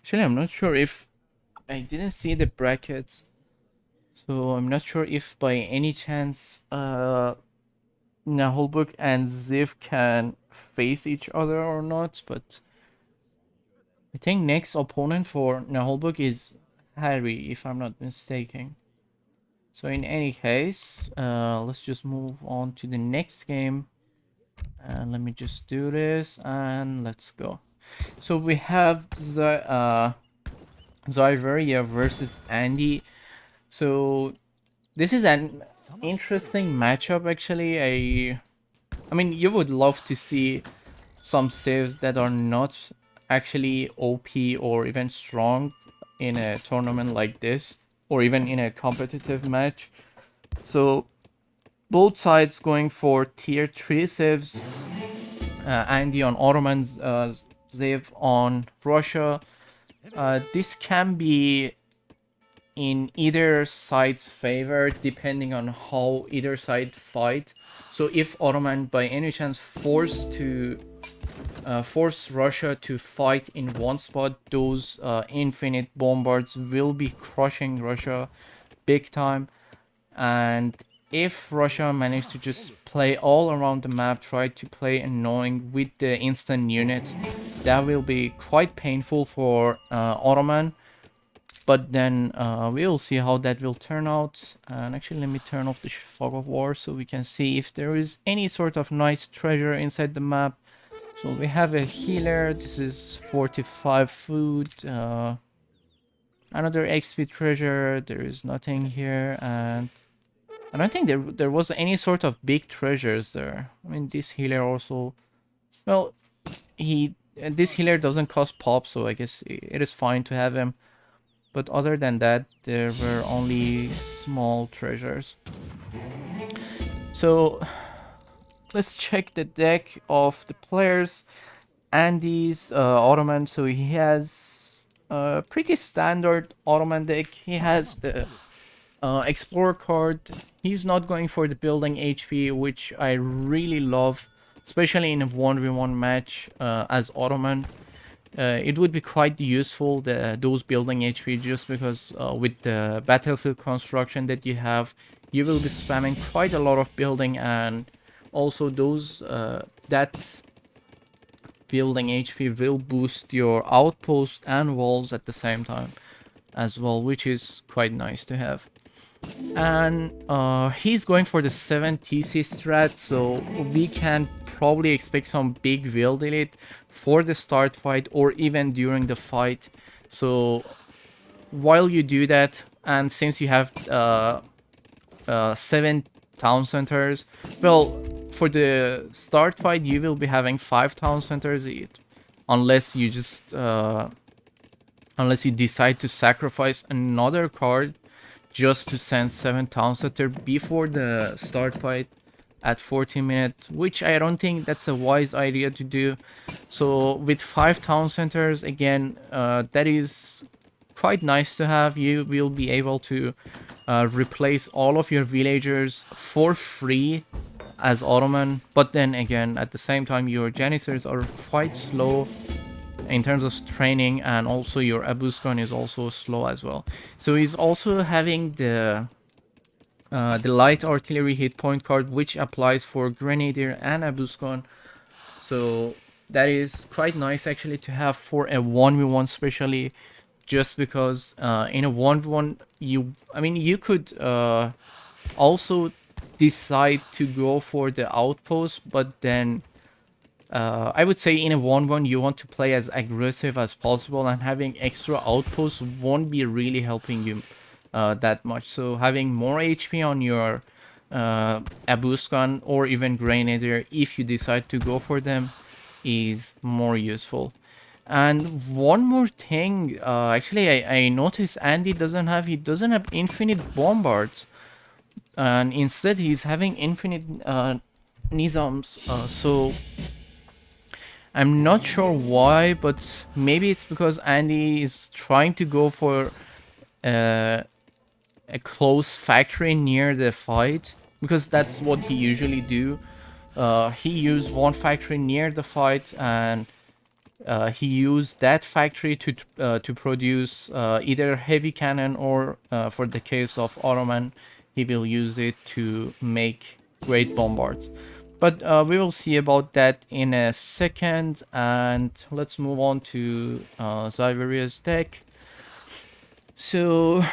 Actually, I'm not sure if I didn't see the brackets, so I'm not sure if by any chance Naholbuk and Ziv can face each other or not, but I think next opponent for Naholbuk is Harry, if I'm not mistaken. So in any case, let's just move on to the next game. And let me just do this and let's go. So we have Zivearia versus Andi. So this is an interesting matchup actually. I mean, you would love to see some saves that are not actually OP or even strong in a tournament like this, or even in a competitive match. So both sides going for tier 3 saves. Andy on Ottomans, Zev on Russia. This can be in either side's favor depending on how either side fight. So if Ottoman by any chance force Russia to fight in one spot, those infinite bombards will be crushing Russia big time. And if Russia managed to just play all around the map, try to play annoying with the instant units, that will be quite painful for Ottoman. But then we'll see how that will turn out. And actually, let me turn off the fog of war so we can see if there is any sort of nice treasure inside the map. So we have a healer. This is 45 food. Another XP treasure. There is nothing here. And I don't think there was any sort of big treasures there. I mean, this healer also... Well, this healer doesn't cost pop, so I guess it is fine to have him. But other than that, there were only small treasures. So let's check the deck of the players. Andy's Ottoman, so he has a pretty standard Ottoman deck. He has the Explorer card. He's not going for the building HP, which I really love, especially in a 1v1 match as Ottoman. It would be quite useful, those building HP, just because with the battlefield construction that you have, you will be spamming quite a lot of building, and also those that building HP will boost your outpost and walls at the same time as well, which is quite nice to have. And he's going for the 7 TC strat, so we can probably expect some big will delete for the start fight or even during the fight. So while you do that, and since you have 7 town centers, well, for the start fight you will be having 5 town centers, unless you just unless you decide to sacrifice another card just to send 7 town center before the start fight at 14 minutes, which I don't think that's a wise idea to do. So with 5 town centers, again, that is quite nice to have. You will be able to replace all of your villagers for free as Ottoman, but then again, at the same time, your Janissaries are quite slow in terms of training, and also your Abuskan is also slow as well. So he's also having the light artillery hit point card, which applies for Grenadier and Abuskan. So that is quite nice actually to have for a 1v1, especially just because in a 1v1 you could also decide to go for the outpost, but then I would say in a 1v1 you want to play as aggressive as possible, and having extra outposts won't be really helping you that much. So having more HP on your Abuskan or even Grenadier, if you decide to go for them, is more useful. And one more thing, actually I noticed Andy doesn't have infinite bombards, and instead he's having infinite Nizams. So I'm not sure why, but maybe it's because Andy is trying to go for a close factory near the fight, because that's what he usually do. He used one factory near the fight, and he used that factory to produce either heavy cannon or for the case of Ottoman, he will use it to make great bombards. But we will see about that in a second, and let's move on to Ziveria's deck. So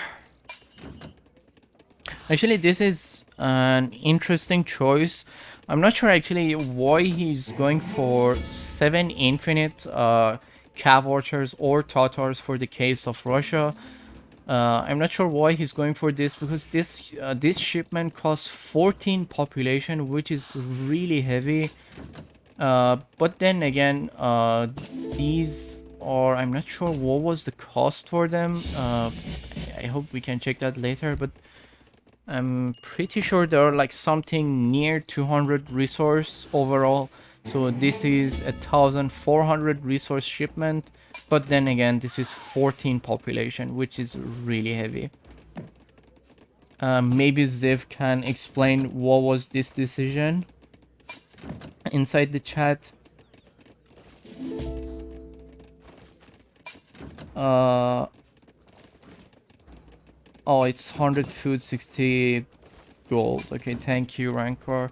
actually, this is an interesting choice. I'm not sure actually why he's going for 7 infinite cav archers or Tatars for the case of Russia. I'm not sure why he's going for this, because this shipment costs 14 population, which is really heavy. But then again, these are, I'm not sure what was the cost for them. I hope we can check that later, but I'm pretty sure there are like something near 200 resource overall. So this is 1,400 resource shipment, but then again, this is 14 population, which is really heavy. Maybe Ziv can explain what was this decision inside the chat. Oh, it's 100 food, 60 gold. Okay, thank you, Rancor.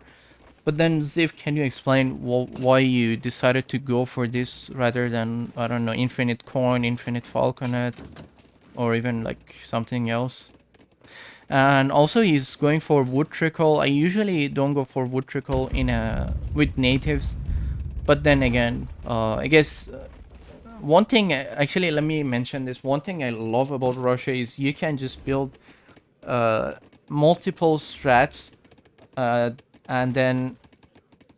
But then, Ziv, can you explain why you decided to go for this rather than, I don't know, infinite coin, infinite falconet, or even like something else? And also, he's going for wood trickle. I usually don't go for wood trickle with natives, but then again, I guess one thing, actually, let me mention this. One thing I love about Russia is you can just build multiple strats, and then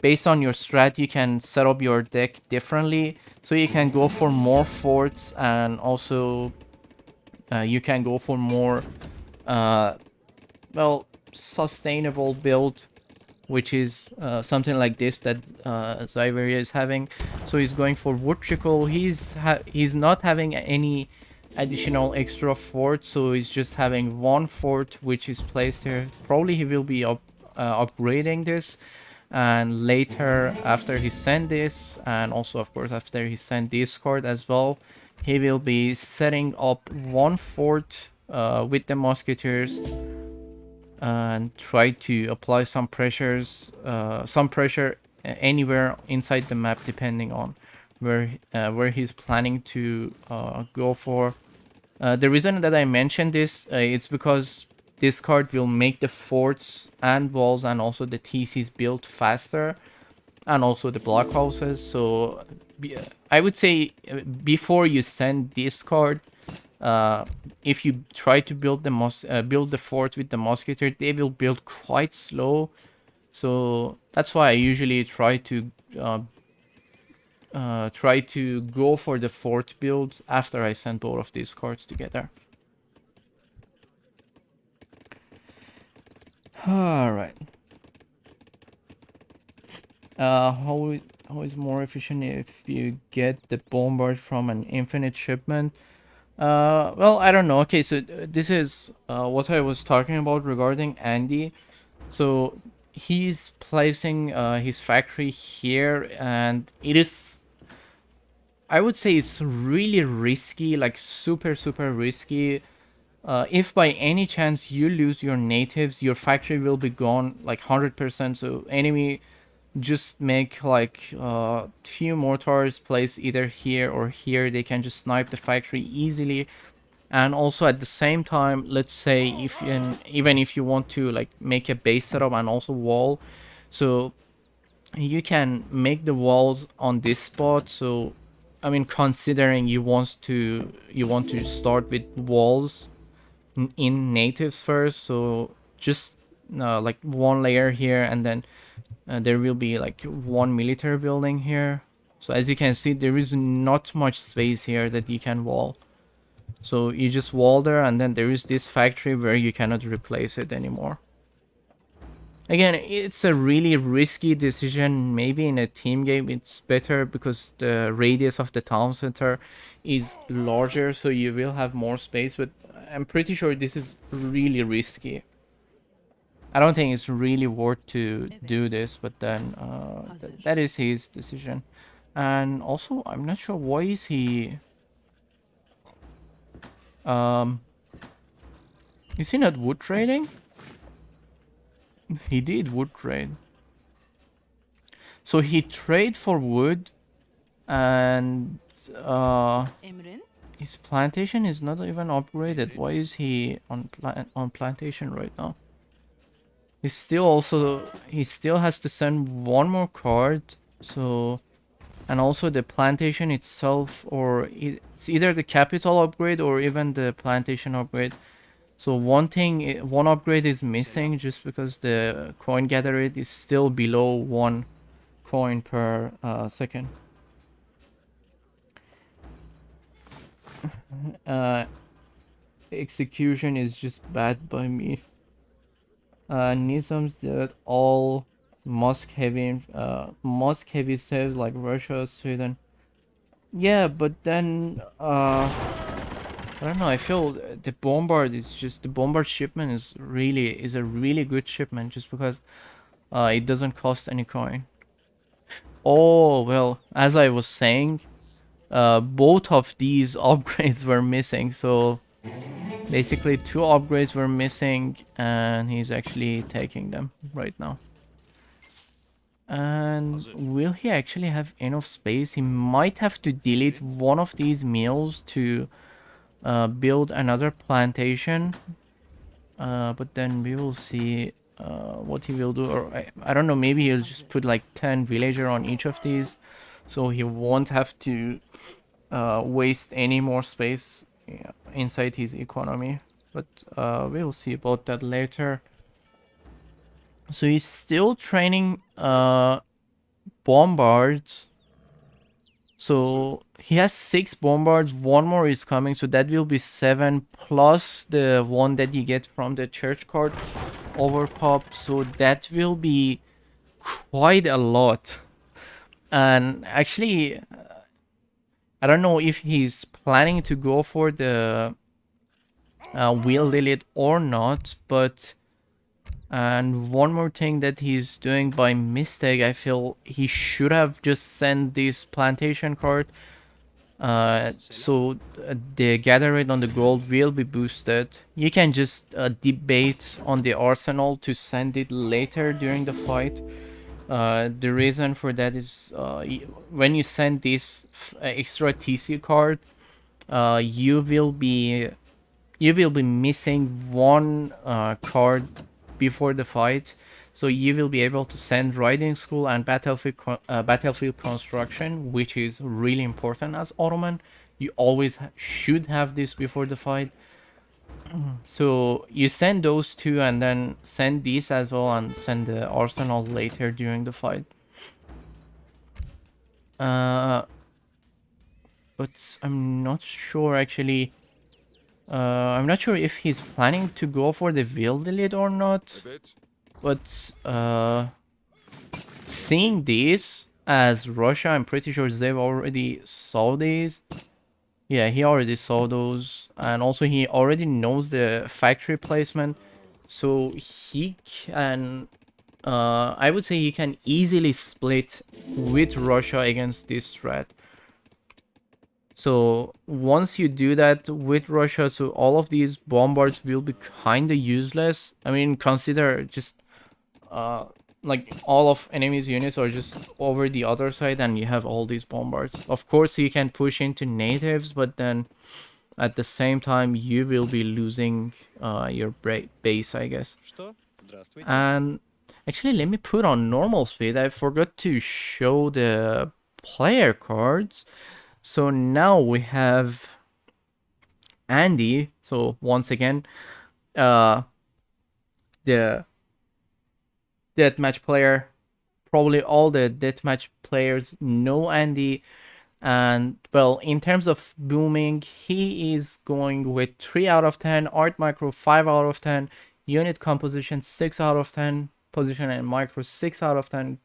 based on your strat, you can set up your deck differently. So you can go for more forts, and also you can go for more, well, sustainable build, which is something like this that Zivearia is having. So he's going for wood trickle. He's not having any additional extra fort, so he's just having one fort which is placed here. Probably he will be upgrading this, and later after he send this, and also of course after he send this card as well, he will be setting up one fort with the musketeers and try to apply some pressure anywhere inside the map, depending on where he's planning to go for. The reason that I mentioned this, it's because this card will make the forts and walls and also the TCs build faster, and also the blockhouses. So I would say before you send this card, if you try to build the forts with the musketeer, they will build quite slow. So that's why I usually try to go for the fort builds after I send both of these cards together. All right. How is more efficient if you get the bombard from an infinite shipment? Well, I don't know. Okay, so this is what I was talking about regarding Andi. So he's placing his factory here, and it is, I would say it's really risky, like super, super risky. If by any chance you lose your natives, your factory will be gone like 100%. So enemy just make like few mortars placed either here or here. They can just snipe the factory easily. And also at the same time, let's say even if you want to like make a base setup and also wall, so you can make the walls on this spot. So I mean, considering you want to start with walls in natives first, so just like one layer here, and then there will be like one military building here. So as you can see, there is not much space here that you can wall. So you just wall there, and then there is this factory where you cannot replace it anymore. Again, it's a really risky decision. Maybe in a team game it's better because the radius of the town center is larger, so you will have more space, but I'm pretty sure this is really risky. I don't think it's really worth to do this, but then that is his decision. And also, I'm not sure why is he... Um, is he not wood trading? He did wood trade. So he trade for wood, and his plantation is not even upgraded. Why is he on plantation right now? He still has to send one more card. So, and also the plantation itself, or it's either the capital upgrade or even the plantation upgrade. So one upgrade is missing just because the coin gather rate is still below 1 coin per second. Execution is just bad by me. Nizams did all mosque heavy saves like Russia, Sweden. Yeah, but then I don't know. I feel the bombard shipment is a really good shipment just because it doesn't cost any coin. Oh well, as I was saying, both of these upgrades were missing, so basically 2 upgrades were missing, and he's actually taking them right now. And will he actually have enough space? He might have to delete one of these meals to build another plantation. But then we will see what he will do. Or I don't know, maybe he'll just put like 10 villager on each of these. So he won't have to waste any more space inside his economy. But we'll see about that later. So he's still training bombards. So he has 6 bombards, 1 more is coming, so that will be 7 plus the one that you get from the church card overpop. So that will be quite a lot. And actually, I don't know if he's planning to go for the wheel delete or not, but and one more thing that he's doing by mistake, I feel he should have just sent this plantation card. So the gather rate on the gold will be boosted. You can just debate on the arsenal to send it later during the fight. The reason for that is when you send this extra TC card, you will be missing one card before the fight, so you will be able to send riding school and battlefield construction, which is really important as Ottoman. You always should have this before the fight. So you send those two and then send these as well, and send the arsenal later during the fight. But I'm not sure actually. I'm not sure if he's planning to go for the wheel delete or not. But seeing this as Russia, I'm pretty sure they've already saw these. Yeah, he already saw those. And also he already knows the factory placement. So he can... I would say he can easily split with Russia against this threat. So once you do that with Russia, so all of these bombards will be kind of useless. I mean, consider just like all of enemies units are just over the other side, and you have all these bombards. Of course, you can push into natives, but then at the same time you will be losing your base, I guess. And actually, let me put on normal speed. I forgot to show the player cards. So now we have Andi. So once again, the deathmatch player. Probably all the deathmatch players know Andi. And well, in terms of booming, he is going with 3 out of 10, art micro 5 out of 10, unit composition 6 out of 10, position and micro 6 out of 10,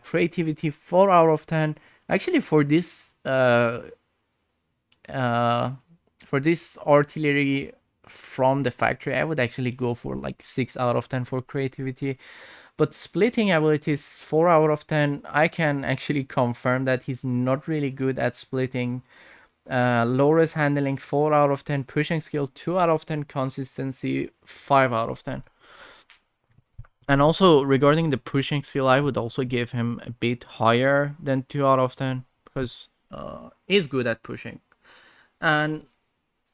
creativity 4 out of 10. Actually, for this artillery from the factory, I would actually go for like 6 out of 10 for creativity. But splitting abilities 4 out of 10, I can actually confirm that he's not really good at splitting. Lowest handling 4 out of 10, pushing skill 2 out of 10, consistency 5 out of 10. And also regarding the pushing skill, I would also give him a bit higher than 2 out of 10 because he's good at pushing. And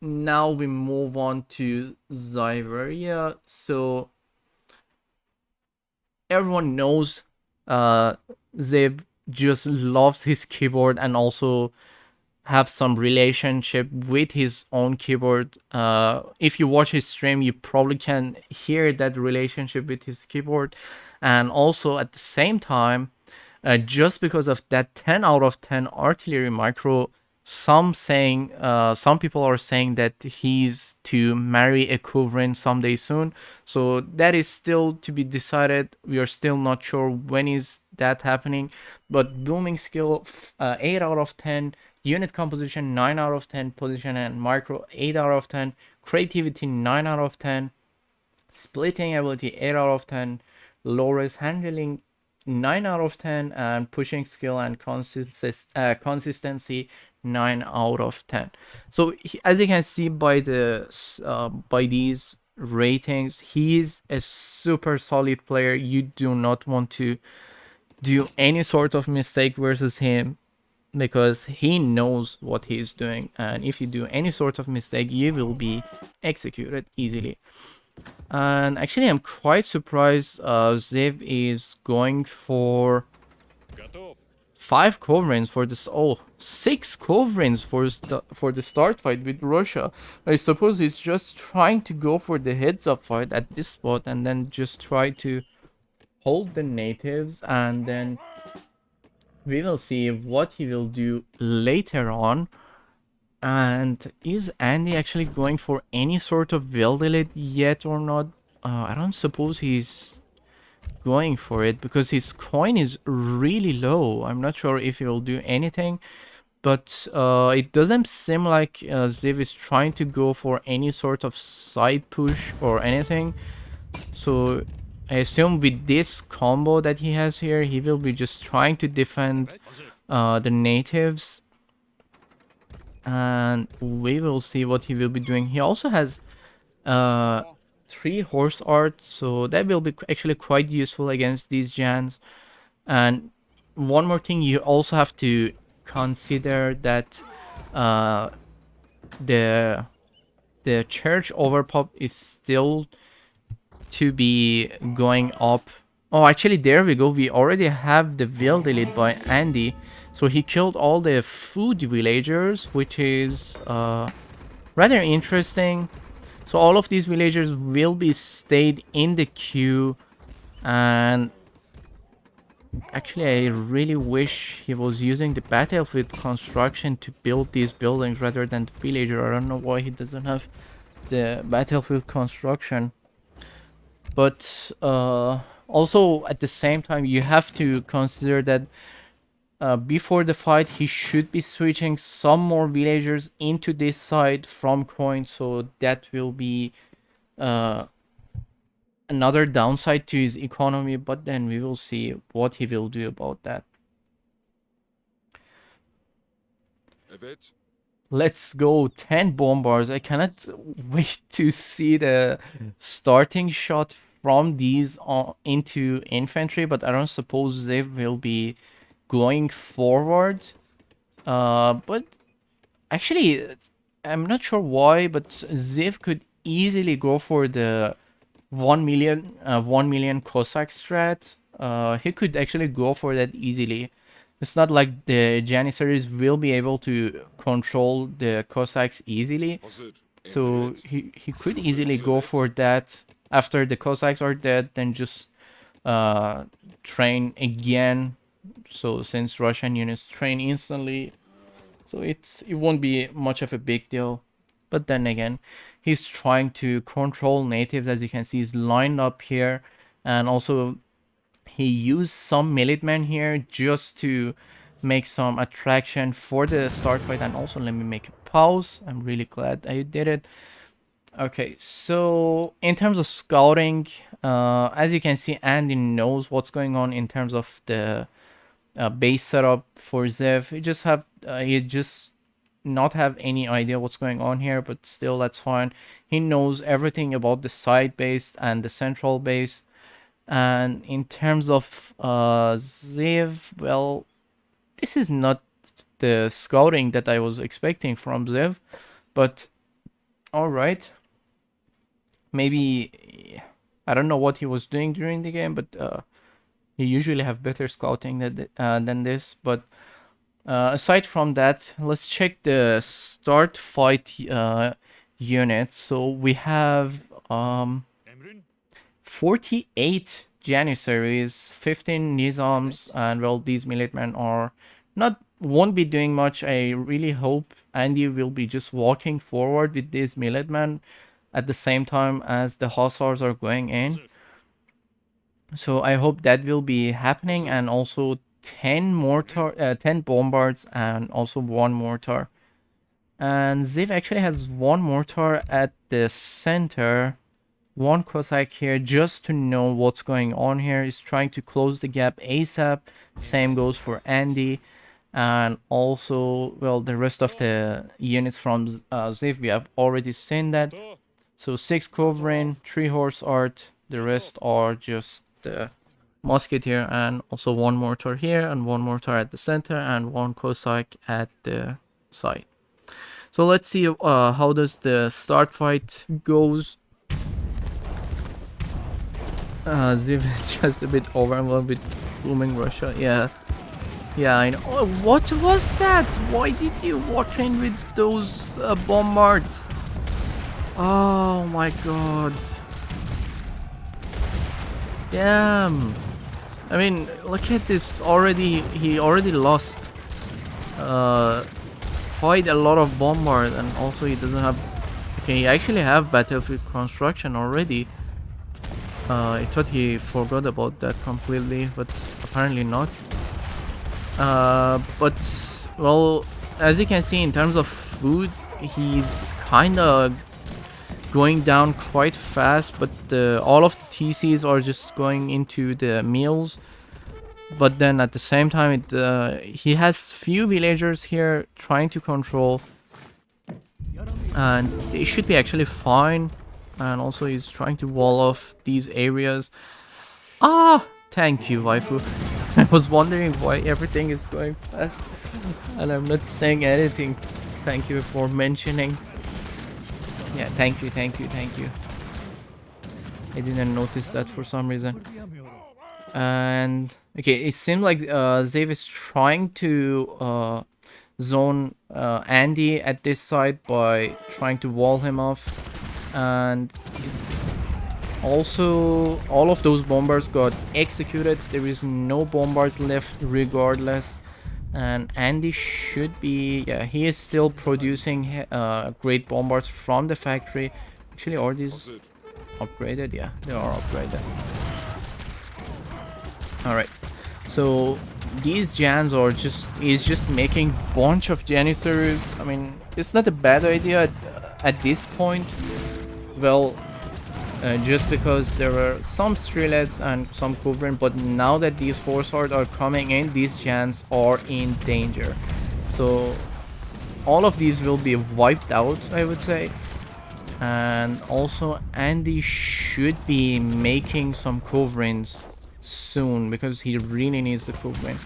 now we move on to Zivearia. So everyone knows Ziv just loves his keyboard and also have some relationship with his own keyboard. If you watch his stream, you probably can hear that relationship with his keyboard. And also at the same time, just because of that 10 out of 10 artillery micro, some people are saying that he's to marry a Kuvrin someday soon. So that is still to be decided. We are still not sure when is that happening. But booming skill 8 out of 10, unit composition 9 out of 10, position and micro 8 out of 10, creativity 9 out of 10, splitting ability 8 out of 10, lowest handling 9 out of 10, and pushing skill and consistency 9 out of 10. So as you can see by these ratings, he's a super solid player. You do not want to do any sort of mistake versus him because he knows what he's doing, and if you do any sort of mistake, you will be executed easily. And actually, I'm quite surprised Ziv is going for 5 coverings for this. Oh, 6 coverings for the start fight with Russia. I suppose he's just trying to go for the heads up fight at this spot and then just try to hold the natives, and then we will see what he will do later on. And is Andi actually going for any sort of will delete yet or not? I don't suppose he's going for it because his coin is really low. I'm not sure if he will do anything, but it doesn't seem like Ziv is trying to go for any sort of side push or anything. So I assume with this combo that he has here, he will be just trying to defend the natives. And we will see what he will be doing. He also has 3 horse art, so that will be actually quite useful against these Jans. And one more thing, you also have to consider that the church overpop is still to be going up. Oh, actually, there we go. We already have the will delete by Andi. So he killed all the food villagers, which is rather interesting. So all of these villagers will be stayed in the queue. And actually, I really wish he was using the battlefield construction to build these buildings rather than the villager. I don't know why he doesn't have the battlefield construction. But also at the same time, you have to consider that before the fight, he should be switching some more villagers into this side from coin, so that will be another downside to his economy, but then we will see what he will do about that. Let's go 10 bombers. I cannot wait to see the starting shot from these into infantry, but I don't suppose they will be going forward. But actually, I'm not sure why, but Ziv could easily go for the 1 million Cossack strat. He could actually go for that easily. It's not like the Janissaries will be able to control the Cossacks easily. So he could easily go for that. After the Cossacks are dead, then just train again. So since Russian units train instantly, so it won't be much of a big deal. But then again, he's trying to control natives. As you can see, he's lined up here, and also he used some militmen here just to make some attraction for the start fight. And also, let me make a pause. I'm really glad I did it. Okay, so in terms of scouting, as you can see, Andy knows what's going on in terms of the base setup for Ziv. He just not have any idea what's going on here, but still that's fine. He knows everything about the side base and the central base. And in terms of Ziv, well, this is not the scouting that I was expecting from Ziv, but all right. Maybe I don't know what he was doing during the game, but he usually have better scouting than this. But aside from that, let's check the start fight units. So we have 48 Janissaries, 15 Nizams, and well, these Militmen won't be doing much. I really hope Andy will be just walking forward with these Militmen at the same time as the Hussars are going in. So I hope that will be happening, and also 10 bombards and also 1 mortar. And Ziv actually has 1 mortar at the center, 1 Cossack here, just to know what's going on here. He's trying to close the gap ASAP. Same goes for Andy. And also, well, the rest of the units from Ziv, we have already seen that. So 6 Covering, 3 Horse Art, the rest are just the Musketeer, and also 1 mortar here, and 1 mortar at the center, and 1 Cossack at the side. So let's see how does the start fight goes. Ziv is just a bit overwhelmed with booming Russia. Yeah, I know. Oh, what was that? Why did you walk in with those bombards? Oh my god. Damn. I mean, look at this already. He already lost quite a lot of bombard, and also he doesn't have... Okay, he actually have battlefield construction already. I thought he forgot about that completely, but apparently not. But, well, as you can see, in terms of food, he's kinda going down quite fast, but all of the TCs are just going into the meals. But then at the same time, he has few villagers here trying to control, and they should be actually fine. And also he's trying to wall off these areas. Ah, thank you, waifu. I was wondering why everything is going fast and I'm not saying anything. Thank you for mentioning. Yeah, thank you. I didn't notice that for some reason. And okay, it seems like Ziv is trying to zone Andy at this side by trying to wall him off. And also all of those bombers got executed. There is no bombard left regardless. And Andy should be... yeah, he is still producing great bombards from the factory. Actually, are these upgraded? Yeah, they are upgraded. Alright, so these Jans are he's just making bunch of Janissaries. I mean, it's not a bad idea at this point. Well, just because there are some Strelets and some Covering, but now that these Force Swords are coming in, these Jans are in danger. So all of these will be wiped out, I would say. And also Andy should be making some Coverings soon, because he really needs the Covering.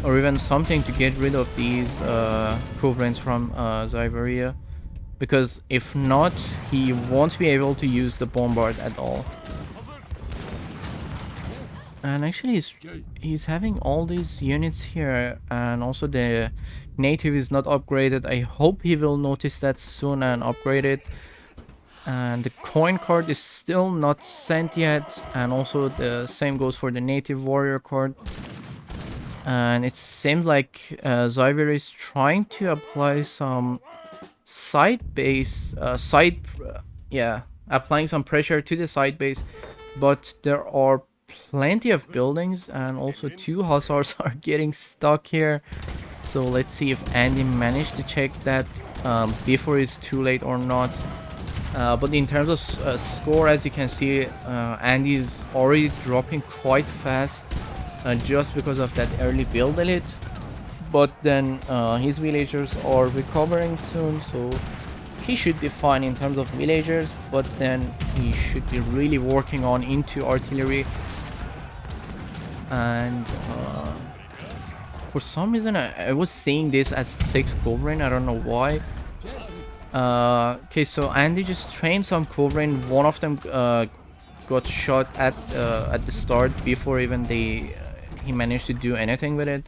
Or even something to get rid of these Coverings from Zivearia. Because if not, he won't be able to use the bombard at all. And actually he's having all these units here, and also the native is not upgraded. I hope he will notice that soon and upgrade it. And the coin card is still not sent yet, and also the same goes for the native warrior card. And it seems like Zivearia is trying to apply some side base, applying some pressure to the side base, but there are plenty of buildings, and also 2 hussars are getting stuck here. So let's see if Andy managed to check that before it's too late or not. But in terms of score, as you can see, Andy is already dropping quite fast just because of that early build elite. But then his villagers are recovering soon, so he should be fine in terms of villagers, but then he should be really working on into artillery. And for some reason I was seeing this as 6 covering, I don't know why. Okay, so Andy just trained some covering. One of them got shot at the start before even he managed to do anything with it,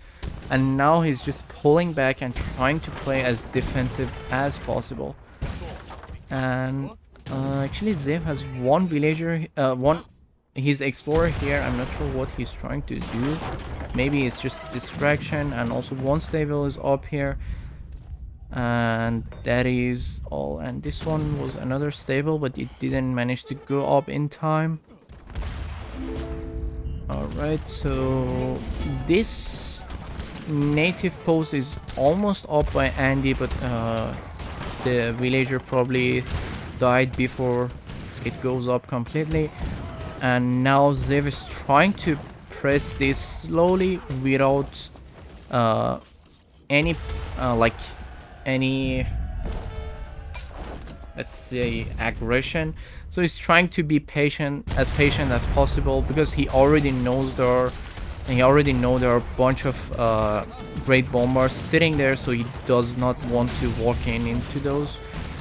and now he's just pulling back and trying to play as defensive as possible. And actually Zev has one villager, his explorer here. I'm not sure what he's trying to do. Maybe it's just distraction. And also one stable is up here, and that is all. And this one was another stable, but it didn't manage to go up in time. Alright, so this native post is almost up by Andy, but the villager probably died before it goes up completely. And now Zev is trying to press this slowly without any let's say aggression. So he's trying to be patient as possible, because he already knows there are a bunch of great bombers sitting there, so he does not want to walk into those.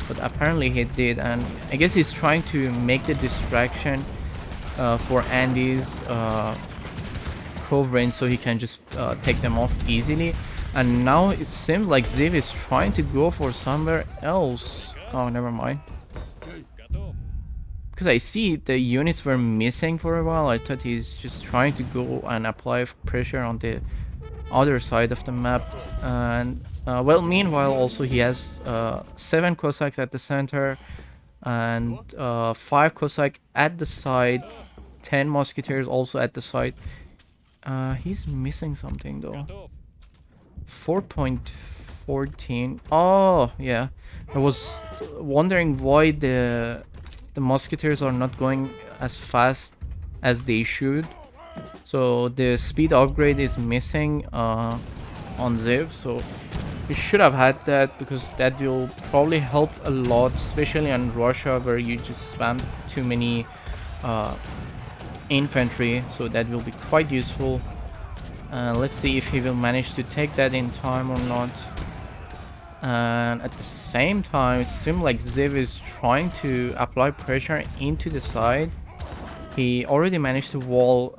But apparently he did, and I guess he's trying to make the distraction for Andy's covering, so he can just take them off easily. And now it seems like Ziv is trying to go for somewhere else. Oh, never mind. Because I see the units were missing for a while. I thought he's just trying to go and apply pressure on the other side of the map. And well, meanwhile also he has 7 Cossacks at the center and 5 Cossack at the side, 10 Musketeers also at the side. He's missing something though. 4.14. Oh yeah, I was wondering why the Musketeers are not going as fast as they should. So the speed upgrade is missing on Ziv, so you should have had that, because that will probably help a lot, especially in Russia where you just spam too many infantry, so that will be quite useful. Let's see if he will manage to take that in time or not. And at the same time, it seems like Ziv is trying to apply pressure into the side. He already managed to wall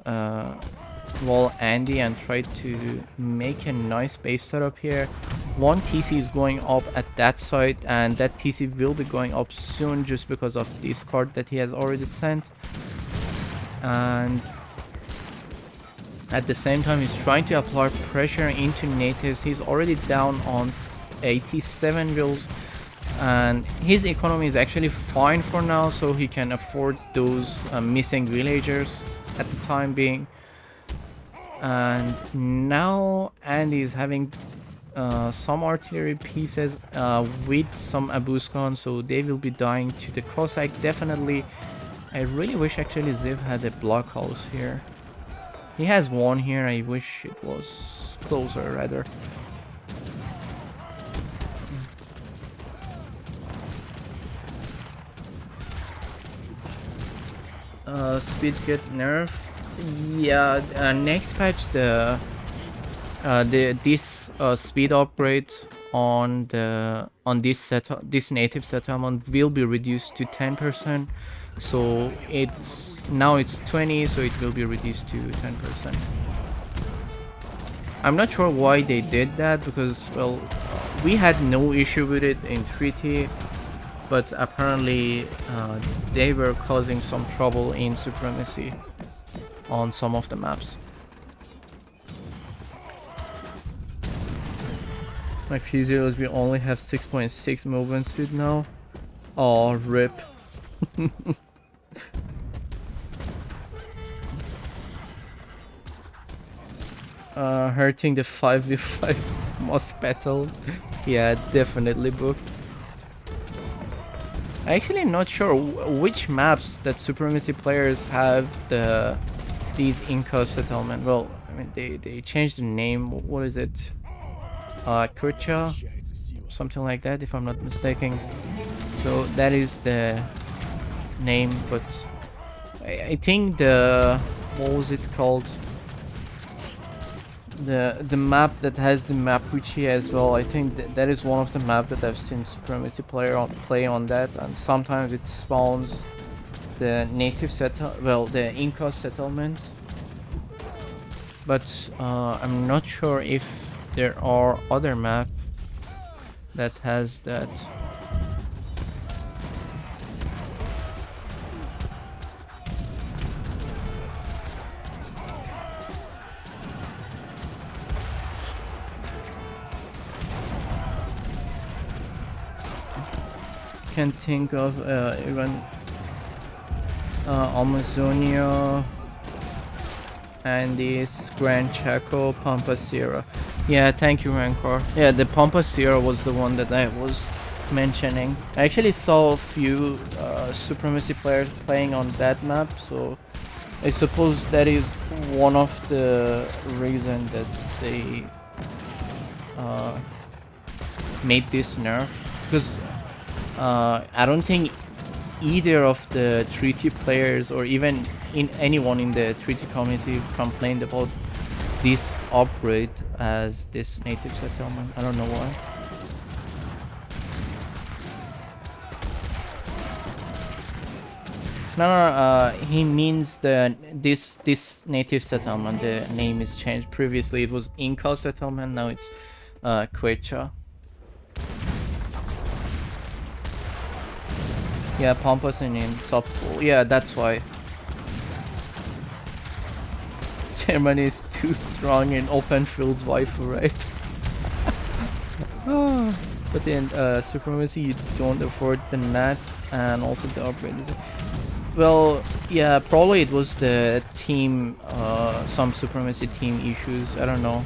Andy and tried to make a nice base setup here. One TC is going up at that side, and that TC will be going up soon just because of this card that he has already sent. And at the same time he's trying to apply pressure into natives. He's already down on 87 wills, and his economy is actually fine for now, so he can afford those missing villagers at the time being. And now Andy is having some artillery pieces with some Abuskan, so they will be dying to the Cossack definitely. I really wish actually Ziv had a blockhouse here. He has one here, I wish it was closer rather. Speed get nerfed. Yeah, next patch this speed upgrade on this native settlement will be reduced to 10%. So now it's 20, so it will be reduced to 10%. I'm not sure why they did that, because well, we had no issue with it in treaty, but apparently they were causing some trouble in supremacy on some of the maps. My Fusios, we only have 6.6 movement speed now. Oh, rip. Hurting the 5v5 Mosque battle. Yeah, definitely book. Actually not sure which maps that Supremacy players have these Inca settlement. Well, I mean they changed the name. What is it? Kurcha, something like that, if I'm not mistaken. So that is the name, but I think the, what was it called? The map that has the Mapuche as well. I think that is one of the map that I've seen Supremacy player play on that, and sometimes it spawns the native the Inca settlement. But I'm not sure if there are other map that has that. Can't think of even Amazonia, Andes, Grand Chaco, Pampa Sierra. Yeah, thank you, Rancor. Yeah, the Pampa Sierra was the one that I was mentioning. I actually saw a few Supremacy players playing on that map, so I suppose that is one of the reasons that they made this nerf. Because I don't think either of the treaty players or even anyone in the treaty community complained about this upgrade as this native settlement. I don't know why. No, he means this native settlement. The name is changed. Previously it was Inca settlement, now it's Quechua. Yeah, Pampas and in subpool. Yeah, that's why. Germany is too strong in open fields waifu, right? But then Supremacy, you don't afford the nats and also the upgrades. Well, yeah, probably it was the team, some Supremacy team issues, I don't know.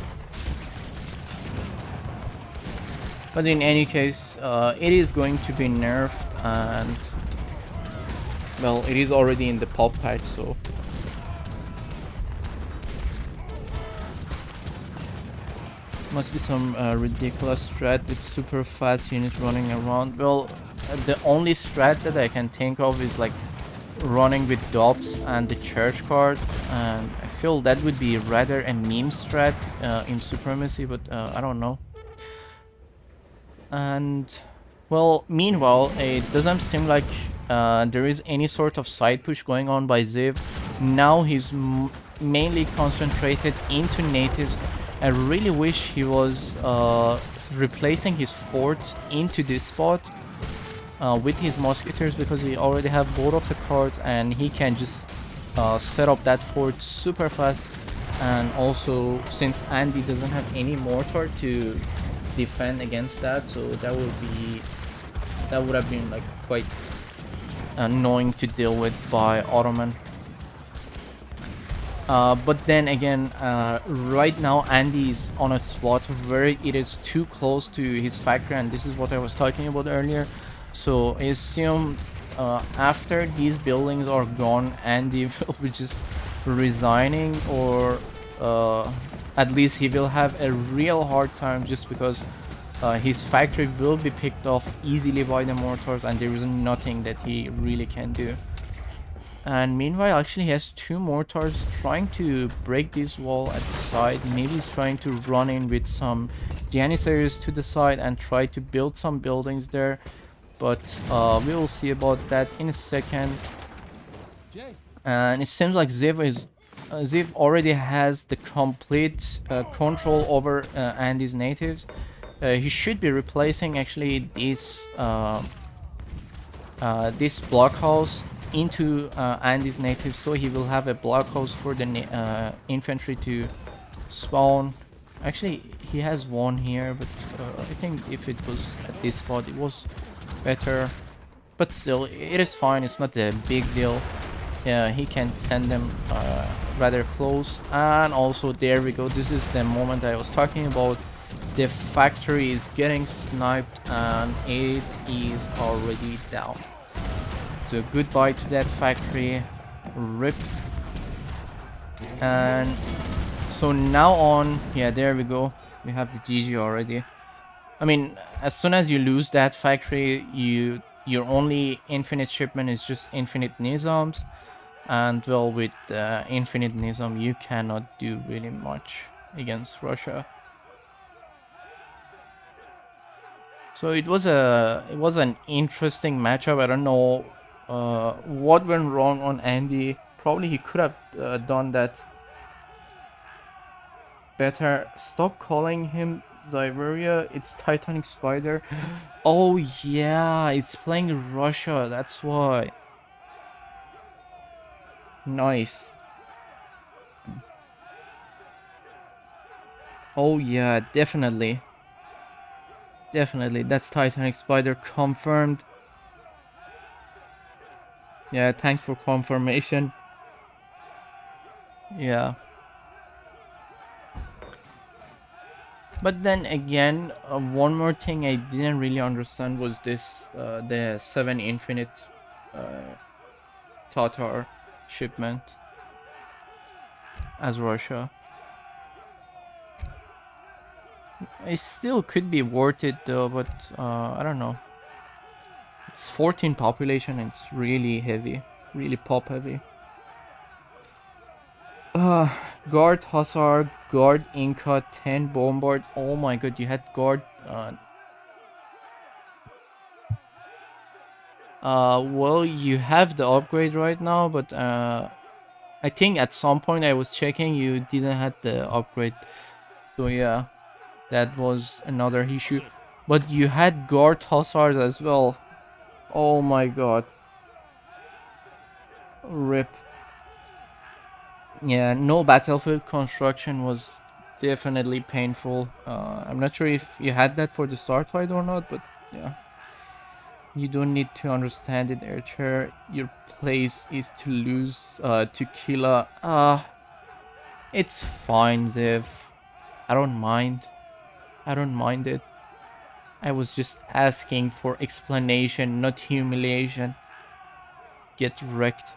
But in any case, it is going to be nerfed, and well, it is already in the pop patch, so must be some ridiculous strat with super fast units running around. Well, the only strat that I can think of is like running with Dobbs and the church card, and I feel that would be rather a meme strat in Supremacy, but I don't know. And well, meanwhile, it doesn't seem like there is any sort of side push going on by Ziv. Now he's mainly concentrated into natives. I really wish he was replacing his fort into this spot with his musketeers, because he already have both of the cards and he can just set up that fort super fast. And also, since Andi doesn't have any mortar to defend against that, so that would have been like quite annoying to deal with by Ottoman. But then again, right now Andi is on a spot where it is too close to his factory, and this is what I was talking about earlier. So I assume after these buildings are gone, Andi will be just resigning, or at least he will have a real hard time, just because his factory will be picked off easily by the mortars and there is nothing that he really can do. And meanwhile, actually he has two mortars trying to break this wall at the side. Maybe he's trying to run in with some Jaegercheres to the side and try to build some buildings there. But we will see about that in a second. And it seems like Ziv already has the complete control over Andi's natives. He should be replacing actually this this blockhouse into Andi's natives, so he will have a blockhouse for the infantry to spawn. Actually, he has one here, but I think if it was at this spot, it was better. But still, it is fine. It's not a big deal. Yeah, he can send them rather close. And also, there we go. This is the moment I was talking about. The factory is getting sniped and it is already down. So goodbye to that factory. Rip. And so now on, yeah, there we go. We have the GG already. I mean, as soon as you lose that factory, your only infinite shipment is just infinite nizams. And well, with infinite nizam, you cannot do really much against Russia. So it was an interesting matchup. I don't know what went wrong on Andy. Probably he could have done that better. Stop calling him Zivearia. It's Titanic Spider. Oh yeah, it's playing Russia. That's why. Nice. Oh yeah, definitely. Definitely. That's Titanic Spider confirmed. Yeah, thanks for confirmation. Yeah. But then again, one more thing I didn't really understand was this the 7 infinite Tatar shipment as Russia. It still could be worth it though, but I don't know. It's 14 population and it's really heavy, really pop heavy. Guard Hussar, Guard Inca, 10 Bombard. Oh my god, you had Guard. Well, you have the upgrade right now, but I think at some point I was checking, you didn't have the upgrade. So yeah, that was another issue. But you had Guard Hussars as well. Oh my god. Rip. Yeah, no battlefield construction was definitely painful. I'm not sure if you had that for the start fight or not, but yeah. You don't need to understand it, Erchere. Your place is to lose to Killa. It's fine, Ziv. I don't mind. I don't mind it. I was just asking for explanation, not humiliation. Get wrecked.